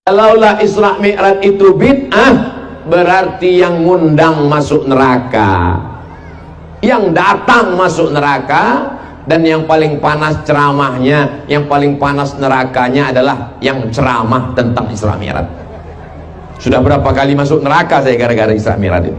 Kalaulah Isra Mi'raj itu bid'ah, berarti yang ngundang masuk neraka, yang datang masuk neraka, dan yang paling panas ceramahnya, yang paling panas nerakanya adalah yang ceramah tentang Isra Mi'raj. Sudah berapa kali masuk neraka saya gara-gara Isra Mi'raj ini.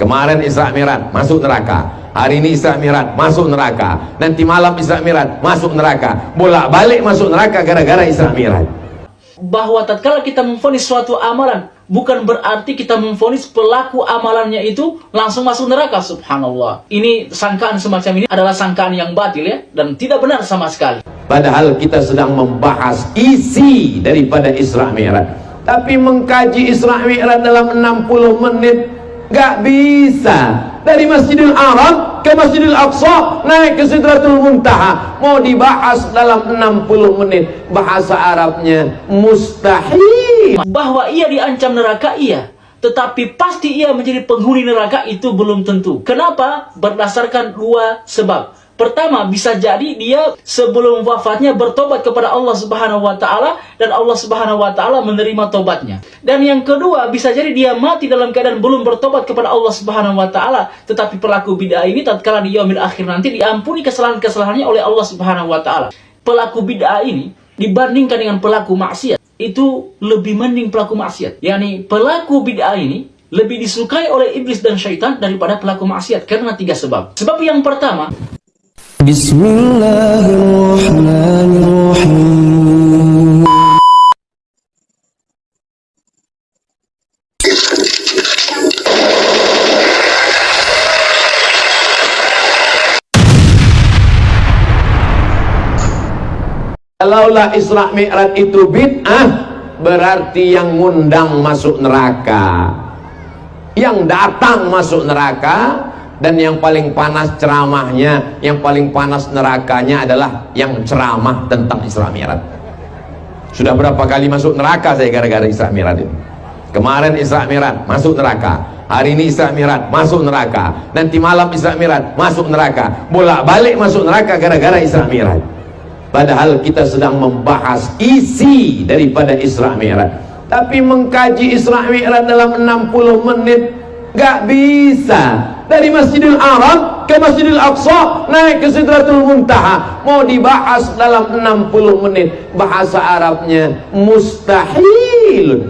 Kemarin Isra Mi'raj masuk neraka, hari ini Isra Mi'raj masuk neraka, nanti malam Isra Mi'raj masuk neraka, bolak-balik masuk neraka gara-gara Isra Mi'raj. Bahwa tatkala kita memvonis suatu amalan, bukan berarti kita memvonis pelaku amalannya itu langsung masuk neraka. Subhanallah. Ini sangkaan semacam ini adalah sangkaan yang batil ya, dan tidak benar sama sekali. Padahal kita sedang membahas isi daripada Isra Mi'raj. Tapi mengkaji Isra Mi'raj dalam 60 menit gak bisa. Dari Masjidil Haram ke Masjidil Aqsa, naik ke Sidratul Muntaha, mau dibahas dalam 60 menit. Bahasa Arabnya mustahil. Bahwa ia diancam neraka, iya, tetapi pasti ia menjadi penghuni neraka itu belum tentu. Kenapa? Berdasarkan dua sebab. Pertama, bisa jadi dia sebelum wafatnya bertobat kepada Allah Subhanahu wa taala dan Allah Subhanahu wa taala menerima tobatnya. Dan yang kedua, bisa jadi dia mati dalam keadaan belum bertobat kepada Allah Subhanahu wa taala, tetapi pelaku bid'ah ini tatkala di yaumil akhir nanti diampuni kesalahan-kesalahannya oleh Allah Subhanahu wa taala. Pelaku bid'ah ini dibandingkan dengan pelaku maksiat, itu lebih mending pelaku maksiat. Yani pelaku bid'ah ini lebih disukai oleh iblis dan syaitan daripada pelaku maksiat karena 3 sebab. Sebab yang pertama, Bismillahirrahmanirrahim. Kalaulah Isra Mi'raj itu bid'ah, berarti yang ngundang masuk neraka, yang datang masuk neraka, dan yang paling panas ceramahnya, yang paling panas nerakanya adalah yang ceramah tentang Isra Mi'raj. Sudah berapa kali masuk neraka saya gara-gara Isra Mi'raj ini. Kemarin Isra Mi'raj masuk neraka, hari ini Isra Mi'raj masuk neraka, nanti malam Isra Mi'raj masuk neraka, bolak-balik masuk neraka gara-gara Isra Mi'raj. Padahal kita sedang membahas isi daripada Isra Mi'raj. Tapi mengkaji Isra Mi'raj dalam 60 menit gak bisa. Dari Masjidil Haram ke Masjidil Aqsa, naik ke Sidratul Muntaha, mau dibahas dalam 60 menit. Bahasa Arabnya mustahil.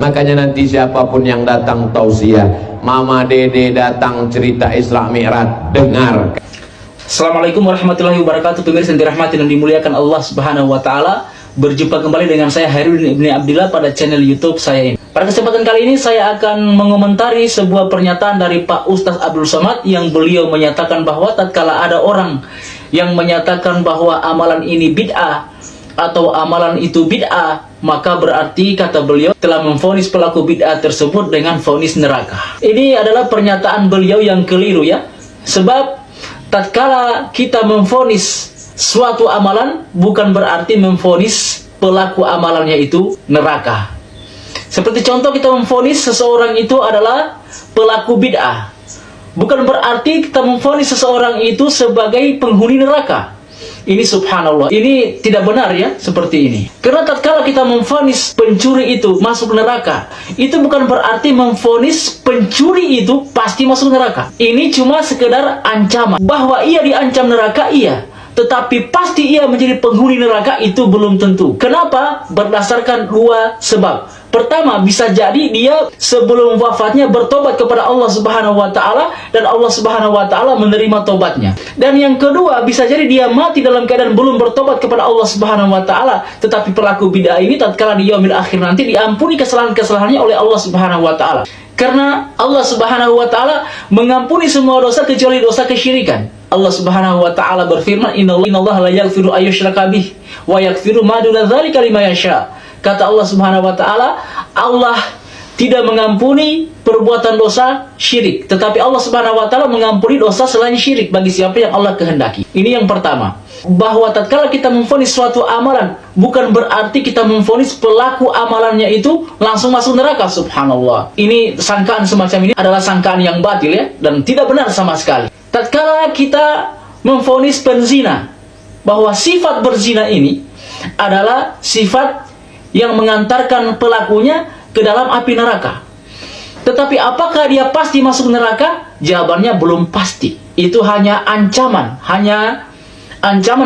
Makanya nanti siapapun yang datang tausiah, Mama Dede datang cerita Isra Mi'raj, dengar. Assalamualaikum warahmatullahi wabarakatuh. Pemirsa yang dirahmati dan dimuliakan Allah Subhanahu wa taala. Berjumpa kembali dengan saya Hairudin Ibni Abdillah pada channel YouTube saya ini. Pada kesempatan kali ini saya akan mengomentari sebuah pernyataan dari Pak Ustadz Abdul Somad yang beliau menyatakan bahwa tatkala ada orang yang menyatakan bahwa amalan ini bid'ah atau amalan itu bid'ah, maka berarti kata beliau telah memvonis pelaku bid'ah tersebut dengan vonis neraka. Ini adalah pernyataan beliau yang keliru ya. Sebab tatkala kita memvonis suatu amalan, bukan berarti memvonis pelaku amalannya itu neraka. Seperti contoh, kita memvonis seseorang itu adalah pelaku bid'ah, bukan berarti kita memvonis seseorang itu sebagai penghuni neraka. Ini subhanallah, ini tidak benar ya, seperti ini. Karena tatkala kita memvonis pencuri itu masuk neraka, itu bukan berarti memvonis pencuri itu pasti masuk neraka. Ini cuma sekedar ancaman. Bahwa ia diancam neraka, iya, tetapi pasti ia menjadi penghuni neraka itu belum tentu. Kenapa? Berdasarkan 2 sebab. Pertama, bisa jadi dia sebelum wafatnya bertobat kepada Allah Subhanahu wa taala dan Allah Subhanahu wa taala menerima tobatnya. Dan yang kedua, bisa jadi dia mati dalam keadaan belum bertobat kepada Allah Subhanahu wa taala, tetapi pelaku bid'ah ini tatkala di yaumil akhir nanti diampuni kesalahan-kesalahannya oleh Allah Subhanahu wa taala. Karena Allah Subhanahu wa taala mengampuni semua dosa kecuali dosa kesyirikan. Allah Subhanahu wa taala berfirman, "Innallaha la yaghfiru ayyushraka bih wa yaghfiru ma duna dzalika liman yasha." Kata Allah Subhanahu wa taala, Allah tidak mengampuni perbuatan dosa syirik, tetapi Allah Subhanahu wa taala mengampuni dosa selain syirik bagi siapa yang Allah kehendaki. Ini yang pertama. Bahwa tatkala kita memvonis suatu amalan, bukan berarti kita memvonis pelaku amalannya itu langsung masuk neraka. Subhanallah. Ini sangkaan semacam ini adalah sangkaan yang batil ya, dan tidak benar sama sekali. Tatkala kita memvonis penzina bahwa sifat berzina ini adalah sifat yang mengantarkan pelakunya ke dalam api neraka. Tetapi apakah dia pasti masuk neraka? Jawabannya belum pasti. Itu hanya ancaman,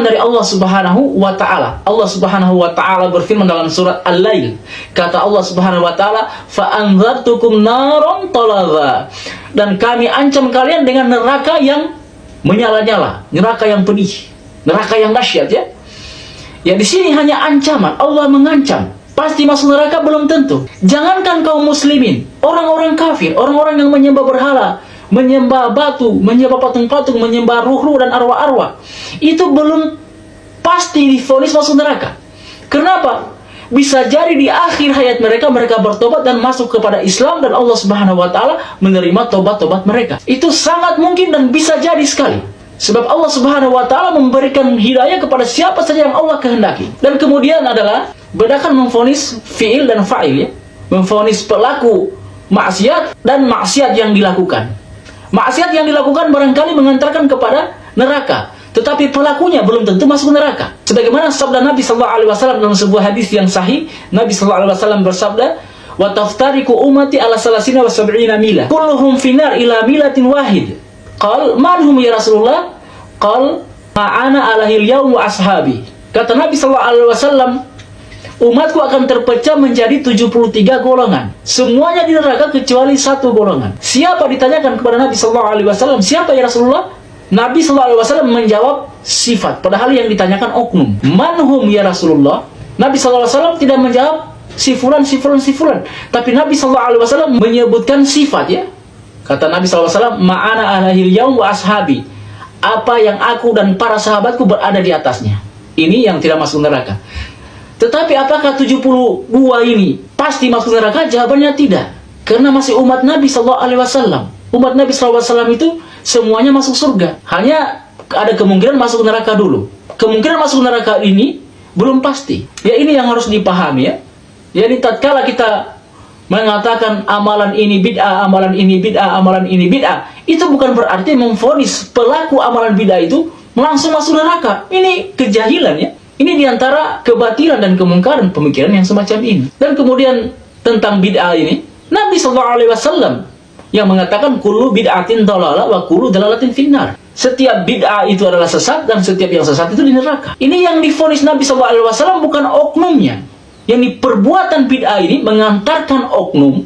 dari Allah Subhanahu wa taala. Allah Subhanahu wa taala berfirman dalam surat Al-Lail. Kata Allah Subhanahu wa taala, "Fa anzartukum naron talazza." Dan kami ancam kalian dengan neraka yang menyala-nyala, neraka yang pedih, neraka yang dahsyat ya. Ya di sini hanya ancaman, Allah mengancam. Pasti masuk neraka belum tentu. Jangankan kaum muslimin, orang-orang kafir, orang-orang yang menyembah berhala, menyembah batu, menyembah patung-patung, menyembah ruh-ruh dan arwah-arwah, itu belum pasti divonis masuk neraka. Kenapa? Bisa jadi di akhir hayat mereka bertobat dan masuk kepada Islam, dan Allah Subhanahu wa taala menerima tobat-tobat mereka. Itu sangat mungkin dan bisa jadi sekali. Sebab Allah Subhanahu wa taala memberikan hidayah kepada siapa saja yang Allah kehendaki. Dan kemudian adalah bedakan memvonis fi'il dan fa'il ya. Memvonis pelaku maksiat dan maksiat yang dilakukan. Maksiat yang dilakukan barangkali mengantarkan kepada neraka, tetapi pelakunya belum tentu masuk neraka. Sebagaimana sabda Nabi sallallahu alaihi wasallam dalam sebuah hadis yang sahih, Nabi sallallahu alaihi wasallam bersabda, "Wa taftariqu ummati ala salasina wa sab'ina mila, kulluhum finar ila milatin wahid." Qal, "Man hum ya Rasulullah?" Qal, "Ma'ana alahil yaum wa ashabi." Kata Nabi sallallahu alaihi wasallam, umatku akan terpecah menjadi 73 golongan. Semuanya di neraka kecuali satu golongan. Siapa ditanyakan kepada Nabi sallallahu alaihi wasallam, "Siapa ya Rasulullah?" Nabi sallallahu alaihi wasallam menjawab sifat, padahal yang ditanyakan oknum. "Man hum ya Rasulullah?" Nabi sallallahu alaihi wasallam tidak menjawab si fulan, tapi Nabi sallallahu alaihi wasallam menyebutkan sifat ya. Kata Nabi sallallahu alaihi wasallam, "Ma'ana alahil yaum wa ashabi." Apa yang aku dan para sahabatku berada di atasnya. Ini yang tidak masuk neraka. Tetapi apakah 72 ini pasti masuk neraka? Jawabannya tidak. Karena masih umat Nabi sallallahu alaihi wasallam. Umat Nabi sallallahu alaihi wasallam itu semuanya masuk surga. Hanya ada kemungkinan masuk neraka dulu. Kemungkinan masuk neraka ini belum pasti. Ya ini yang harus dipahami ya. Jadi tatkala kita mengatakan amalan ini bid'ah, amalan ini bid'ah, amalan ini bid'ah, itu bukan berarti memvonis pelaku amalan bid'ah itu langsung masuk neraka. Ini kejahilan ya. Ini diantara kebatilan dan kemungkaran pemikiran yang semacam ini. Dan kemudian tentang bid'ah ini, Nabi SAW yang mengatakan kullu bid'atin dalalah wa kullu dalalatin finnar. Setiap bid'ah itu adalah sesat dan setiap yang sesat itu di neraka. Ini yang divonis Nabi SAW bukan oknumnya. Yang perbuatan bid'ah ini mengantarkan oknum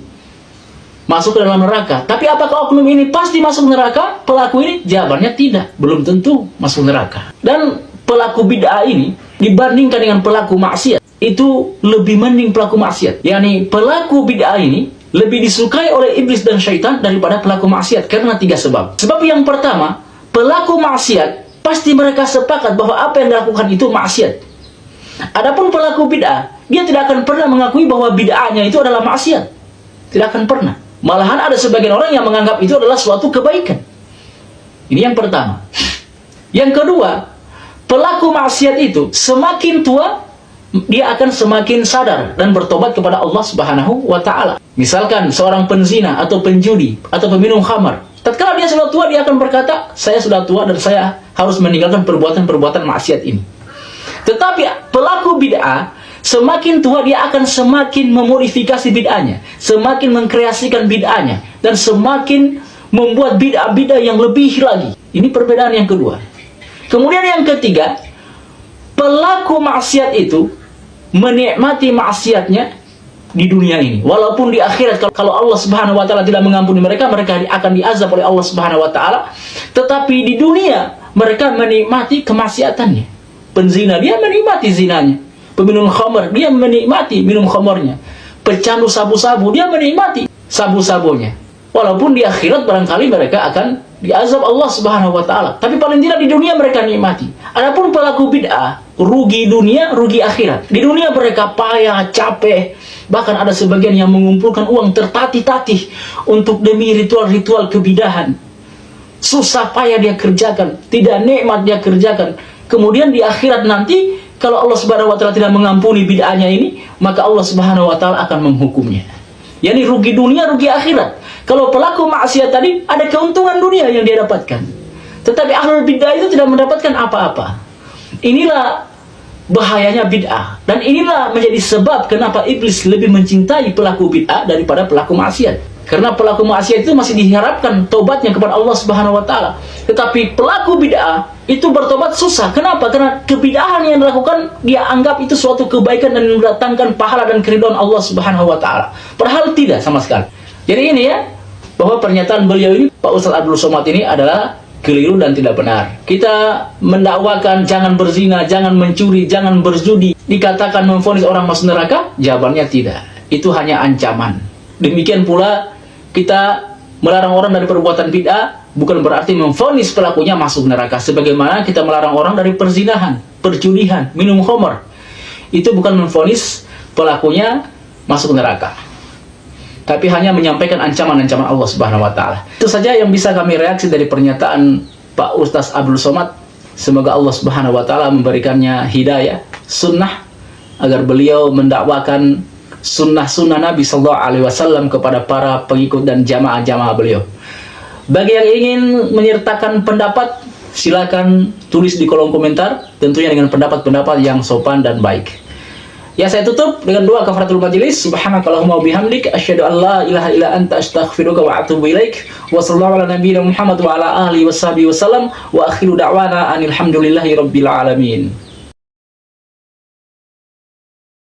masuk ke dalam neraka. Tapi apakah oknum ini pasti masuk neraka? Pelaku ini jawabannya tidak, belum tentu masuk neraka. Dan pelaku bid'ah ini dibandingkan dengan pelaku maksiat, itu lebih mending pelaku maksiat. Yani pelaku bid'ah ini lebih disukai oleh iblis dan syaitan daripada pelaku maksiat karena 3 sebab. Sebab yang pertama, pelaku maksiat pasti mereka sepakat bahwa apa yang dilakukan itu maksiat. Adapun pelaku bid'ah, dia tidak akan pernah mengakui bahwa bid'ahnya itu adalah maksiat. Tidak akan pernah. Malahan ada sebagian orang yang menganggap itu adalah suatu kebaikan. Ini yang pertama. Yang kedua, pelaku maksiat itu semakin tua, dia akan semakin sadar dan bertobat kepada Allah Subhanahu wa taala. Misalkan seorang penzina atau penjudi atau peminum khamar. Tatkala dia sudah tua, dia akan berkata, "Saya sudah tua dan saya harus meninggalkan perbuatan-perbuatan maksiat ini." Tetapi pelaku bid'ah semakin tua dia akan semakin memodifikasi bid'ahnya, semakin mengkreasikan bid'ahnya, dan semakin membuat bid'ah-bid'ah yang lebih lagi. Ini perbedaan yang kedua. Kemudian yang ketiga, pelaku maksiat itu menikmati maksiatnya di dunia ini. Walaupun di akhirat kalau Allah Subhanahu wa taala tidak mengampuni mereka, mereka akan diazab oleh Allah Subhanahu wa taala. Tetapi di dunia mereka menikmati kemaksiatannya. Penzina dia menikmati zinanya. Peminum khamar dia menikmati minum khamarnya. Pecandu sabu-sabu dia menikmati sabu-sabunya. Walaupun di akhirat barangkali mereka akan diazab Allah Subhanahu wa taala. Tapi paling tidak di dunia mereka nikmati. Adapun pelaku bid'ah, rugi dunia, rugi akhirat. Di dunia mereka payah, capek, bahkan ada sebagian yang mengumpulkan uang tertatih-tatih untuk demi ritual-ritual kebidahan. Susah payah dia kerjakan, tidak nikmat dia kerjakan. Kemudian di akhirat nanti, kalau Allah Subhanahu wa taala tidak mengampuni bid'ahnya ini, maka Allah Subhanahu wa taala akan menghukumnya. Yani rugi dunia, rugi akhirat. Kalau pelaku maksiat tadi ada keuntungan dunia yang dia dapatkan. Tetapi ahlul bid'ah itu tidak mendapatkan apa-apa. Inilah bahayanya bid'ah. Dan inilah menjadi sebab kenapa iblis lebih mencintai pelaku bid'ah daripada pelaku maksiat. Karena pelaku maksiat itu masih diharapkan tobatnya kepada Allah Subhanahu wa taala. Tetapi pelaku bid'ah itu bertobat susah. Kenapa? Karena kebid'ahan yang dilakukan dia anggap itu suatu kebaikan dan mendatangkan pahala dan keridhaan Allah Subhanahu wa taala. Padahal tidak sama sekali. Jadi ini ya, bahwa pernyataan beliau ini, Pak Ustadz Abdul Somad ini adalah keliru dan tidak benar. Kita mendakwakan jangan berzina, jangan mencuri, jangan berjudi, dikatakan memvonis orang masuk neraka? Jawabannya tidak. Itu hanya ancaman. Demikian pula kita melarang orang dari perbuatan bid'ah bukan berarti memvonis pelakunya masuk neraka. Sebagaimana kita melarang orang dari perzinahan, perjudian, minum khamar. Itu bukan memvonis pelakunya masuk neraka, tapi hanya menyampaikan ancaman-ancaman Allah Subhanahu wa taala. Itu saja yang bisa kami reaksi dari pernyataan Pak Ustadz Abdul Somad. Semoga Allah Subhanahu wa taala memberikannya hidayah, sunnah, agar beliau mendakwakan sunnah-sunnah Nabi Sallallahu Alaihi Wasallam kepada para pengikut dan jamaah-jamaah beliau. Bagi yang ingin menyertakan pendapat, silakan tulis di kolom komentar, tentunya dengan pendapat-pendapat yang sopan dan baik. Ya, saya tutup dengan doa kafaratul majelis. Subhanakallahumma wa bihamdik, asyhadu an la ilaha illa anta, astaghfiruka wa atubu ilaik. Wa sallallahu ala nabiyyina Muhammad wa ala alihi washabihi wasallam. Wa akhiru da'wana anil hamdulillahi rabbil alamin.